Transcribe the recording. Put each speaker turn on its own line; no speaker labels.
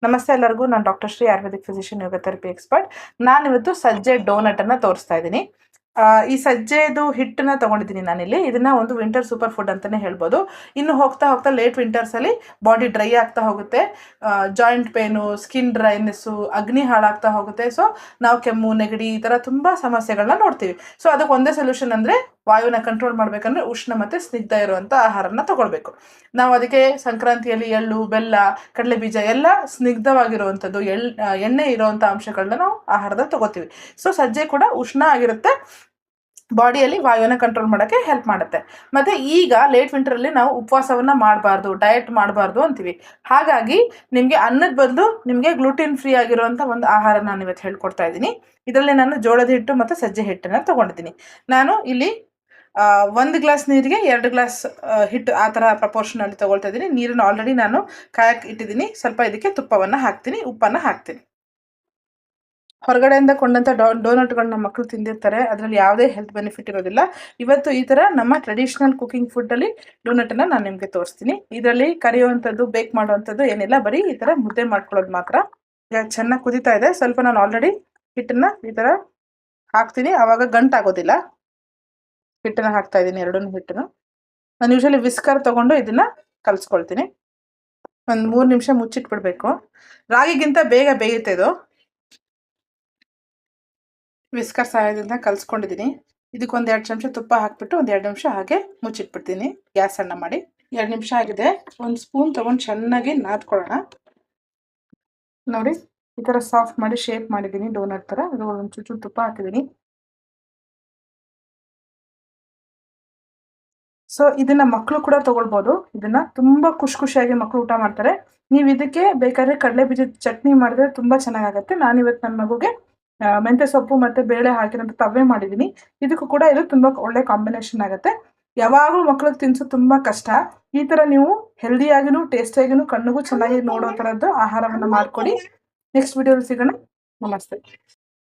ನಮಸ್ತೆ ಎಲ್ಲರಿಗೂ. ನಾನು ಡಾಕ್ಟರ್ ಶ್ರೀ ಆಯುರ್ವೇದಿಕ್ ಫಿಸಿಷಿಯನ್, ಯೋಗ ಥೆರಪಿ ಎಕ್ಸ್ಪರ್ಟ್. ನಾನಿವತ್ತು ಸಜ್ಜೆ ಡೋನಟ್ ಅನ್ನ ತೋರಿಸ್ತಾ ಇದ್ದೀನಿ. ಈ ಸಜ್ಜೆದು ಹಿಟ್ಟನ್ನ ತಗೊಂಡಿದ್ದೀನಿ ನಾನಿಲ್ಲಿ. ಇದನ್ನ ಒಂದು ವಿಂಟರ್ ಸೂಪರ್ ಫುಡ್ ಅಂತಾನೆ ಹೇಳ್ಬೋದು. ಇನ್ನು ಹೋಗ್ತಾ ಹೋಗ್ತಾ ಲೇಟ್ ವಿಂಟರ್ಸ್ ಅಲ್ಲಿ ಬಾಡಿ ಡ್ರೈ ಆಗ್ತಾ ಹೋಗುತ್ತೆ, ಜಾಯಿಂಟ್ ಪೇನು, ಸ್ಕಿನ್ ಡ್ರೈನೆಸ್ಸು, ಅಗ್ನಿ ಹಾಳಾಗ್ತಾ ಹೋಗುತ್ತೆ. ಸೊ ನಾವು ಕೆಮ್ಮು, ನೆಗಡಿ ಈ ತರ ತುಂಬಾ ಸಮಸ್ಯೆಗಳನ್ನ ನೋಡ್ತೀವಿ. ಸೊ ಅದಕ್ಕೆ ಒಂದೇ ಸೊಲ್ಯೂಷನ್ ಅಂದ್ರೆ ವಾಯುವಿನ ಕಂಟ್ರೋಲ್ ಮಾಡ್ಬೇಕಂದ್ರೆ ಉಷ್ಣ ಮತ್ತೆ ಸ್ನಿಗ್ಧ ಇರುವಂತ ಆಹಾರನ ತಗೊಳ್ಬೇಕು. ನಾವು ಅದಕ್ಕೆ ಸಂಕ್ರಾಂತಿಯಲ್ಲಿ ಎಳ್ಳು, ಬೆಲ್ಲ, ಕಡಲೆ ಬೀಜ ಎಲ್ಲ ಸ್ನಿಗ್ಧವಾಗಿರುವಂಥದ್ದು, ಎಣ್ಣೆ ಇರುವಂಥ ಅಂಶಗಳನ್ನ ನಾವು ಆಹಾರದಲ್ಲಿ ತಗೋತೀವಿ. ಸೊ ಸಜ್ಜೆ ಕೂಡ ಉಷ್ಣ ಆಗಿರುತ್ತೆ, ಬಾಡಿಯಲ್ಲಿ ವಾಯುವನ್ನ ಕಂಟ್ರೋಲ್ ಮಾಡೋಕ್ಕೆ ಹೆಲ್ಪ್ ಮಾಡುತ್ತೆ. ಮತ್ತೆ ಈಗ ಲೇಟ್ ವಿಂಟರಲ್ಲಿ ನಾವು ಉಪವಾಸವನ್ನ ಮಾಡಬಾರ್ದು, ಡಯಟ್ ಮಾಡಬಾರ್ದು ಅಂತೀವಿ. ಹಾಗಾಗಿ ನಿಮಗೆ ಅನ್ನದ ಬದಲು ನಿಮಗೆ ಗ್ಲೂಟಿನ್ ಫ್ರೀ ಆಗಿರುವಂಥ ಒಂದು ಆಹಾರ ನಾನು ಇವತ್ತು ಹೇಳ್ಕೊಡ್ತಾ ಇದ್ದೀನಿ. ಇದರಲ್ಲಿ ನಾನು ಜೋಳದ ಹಿಟ್ಟು ಮತ್ತು ಸಜ್ಜೆ ಹಿಟ್ಟನ್ನು ತಗೊಂಡಿದ್ದೀನಿ. ನಾನು ಇಲ್ಲಿ 1 ಗ್ಲಾಸ್ ನೀರಿಗೆ 2 ಗ್ಲಾಸ್ ಹಿಟ್ಟು ಆ ಥರ ಪ್ರಪೋರ್ಷನಲ್ಲಿ ತಗೊಳ್ತಾ ಇದ್ದೀನಿ. ನೀರನ್ನು ಆಲ್ರೆಡಿ ನಾನು ಕಾಯಕ್ಕೆ ಇಟ್ಟಿದ್ದೀನಿ. ಸ್ವಲ್ಪ ಇದಕ್ಕೆ ತುಪ್ಪವನ್ನು ಹಾಕ್ತೀನಿ, ಉಪ್ಪನ್ನು ಹಾಕ್ತೀನಿ. ಹೊರಗಡೆಯಿಂದ ಕೊಂಡಂಥ ಡೋನಟ್ಗಳನ್ನ ಮಕ್ಕಳು ತಿಂದಿರ್ತಾರೆ, ಅದರಲ್ಲಿ ಯಾವುದೇ ಹೆಲ್ತ್ ಬೆನಿಫಿಟ್ ಇರೋದಿಲ್ಲ. ಇವತ್ತು ಈ ಥರ ನಮ್ಮ ಟ್ರೆಡಿಷ್ನಲ್ ಕುಕಿಂಗ್ ಫುಡ್ಡಲ್ಲಿ ಡೋನಟನ್ನು ನಾನು ನಿಮಗೆ ತೋರಿಸ್ತೀನಿ. ಇದರಲ್ಲಿ ಕರಿಯುವಂಥದ್ದು, ಬೇಕ್ ಮಾಡುವಂಥದ್ದು ಏನಿಲ್ಲ, ಬರೀ ಈ ಥರ ಮುದ್ದೆ ಮಾಡ್ಕೊಳ್ಳೋದು ಮಾತ್ರ. ಚೆನ್ನಾಗಿ ಕುದೀತಾ ಇದೆ. ಸ್ವಲ್ಪ ನಾನು ಆಲ್ರೆಡಿ ಹಿಟ್ಟನ್ನು ಈ ಥರ ಹಾಕ್ತೀನಿ, ಆವಾಗ ಗಂಟಾಗೋದಿಲ್ಲ. ಹಿಟ್ಟನ್ನು ಹಾಕ್ತಾ ಇದ್ದೀನಿ, ಎರಡನ್ನೂ ಹಿಟ್ಟನ್ನು. ನಾನು ಯೂಶಲಿ ವಿಸ್ಕರ್ ತಗೊಂಡು ಇದನ್ನ ಕಲಿಸ್ಕೊಳ್ತೀನಿ. ಒಂದು 3 ನಿಮಿಷ ಮುಚ್ಚಿಟ್ಬಿಡ್ಬೇಕು. ರಾಗಿಗಿಂತ ಬೇಗ ಬೇಯುತ್ತೆ ಇದು. ವಿಸ್ಕರ್ ಸಹಾಯದಿಂದ ಕಲಿಸ್ಕೊಂಡಿದ್ದೀನಿ. ಇದಕ್ಕೊಂದು 2 ಚಮಚ ತುಪ್ಪ ಹಾಕ್ಬಿಟ್ಟು ಒಂದು 2 ನಿಮಿಷ ಹಾಗೆ ಮುಚ್ಚಿಟ್ಬಿಡ್ತೀನಿ. ಗ್ಯಾಸ್ ಸಣ್ಣ ಮಾಡಿ. 2 ನಿಮಿಷ ಆಗಿದೆ. ಒಂದು ಸ್ಪೂನ್ ತಗೊಂಡು ಚೆನ್ನಾಗಿ ನಾದ್ಕೊಳ್ಳೋಣ. ನೋಡಿ, ಈ ಥರ ಸಾಫ್ಟ್ ಮಾಡಿ ಶೇಪ್ ಮಾಡಿದ್ದೀನಿ ಡೋನಟ್ ಥರ. ಅದು ಒಂದು ಚೂರು ತುಪ್ಪ ಹಾಕಿದ್ದೀನಿ. ಸೊ ಇದನ್ನ ಮಕ್ಕಳು ಕೂಡ ತಗೊಳ್ಬೋದು. ಇದನ್ನ ತುಂಬಾ ಖುಷಿಯಾಗಿ ಮಕ್ಕಳು ಊಟ ಮಾಡ್ತಾರೆ. ನೀವು ಇದಕ್ಕೆ ಬೇಕಾದ್ರೆ ಕಡಲೆ ಬೀಜದ ಚಟ್ನಿ ಮಾಡಿದ್ರೆ ತುಂಬಾ ಚೆನ್ನಾಗಾಗತ್ತೆ. ನಾನಿವತ್ತು ನನ್ನ ಮಗುಗೆ ಮೆಂತ್ಯ ಸೊಪ್ಪು ಮತ್ತೆ ಬೇಳೆ ಹಾಕಿರೋಂಥ ತವ್ವೆ ಮಾಡಿದ್ದೀನಿ. ಇದಕ್ಕೂ ಕೂಡ ಇದು ತುಂಬಾ ಒಳ್ಳೆ ಕಾಂಬಿನೇಷನ್ ಆಗುತ್ತೆ. ಯಾವಾಗಲೂ ಮಕ್ಕಳಿಗೆ ತಿನ್ಸೋದು ತುಂಬಾ ಕಷ್ಟ. ಈ ತರ ನೀವು ಹೆಲ್ದಿಯಾಗಿನೂ ಟೇಸ್ಟಿಯಾಗಿನೂ ಕಣ್ಣಿಗೂ ಚೆನ್ನಾಗಿ ನೋಡೋ ಥರದ್ದು ಆಹಾರವನ್ನು ಮಾಡ್ಕೊಡಿ. ನೆಕ್ಸ್ಟ್ ವಿಡಿಯೋದಲ್ಲಿ ಸಿಗೋಣ. ನಮಸ್ತೆ.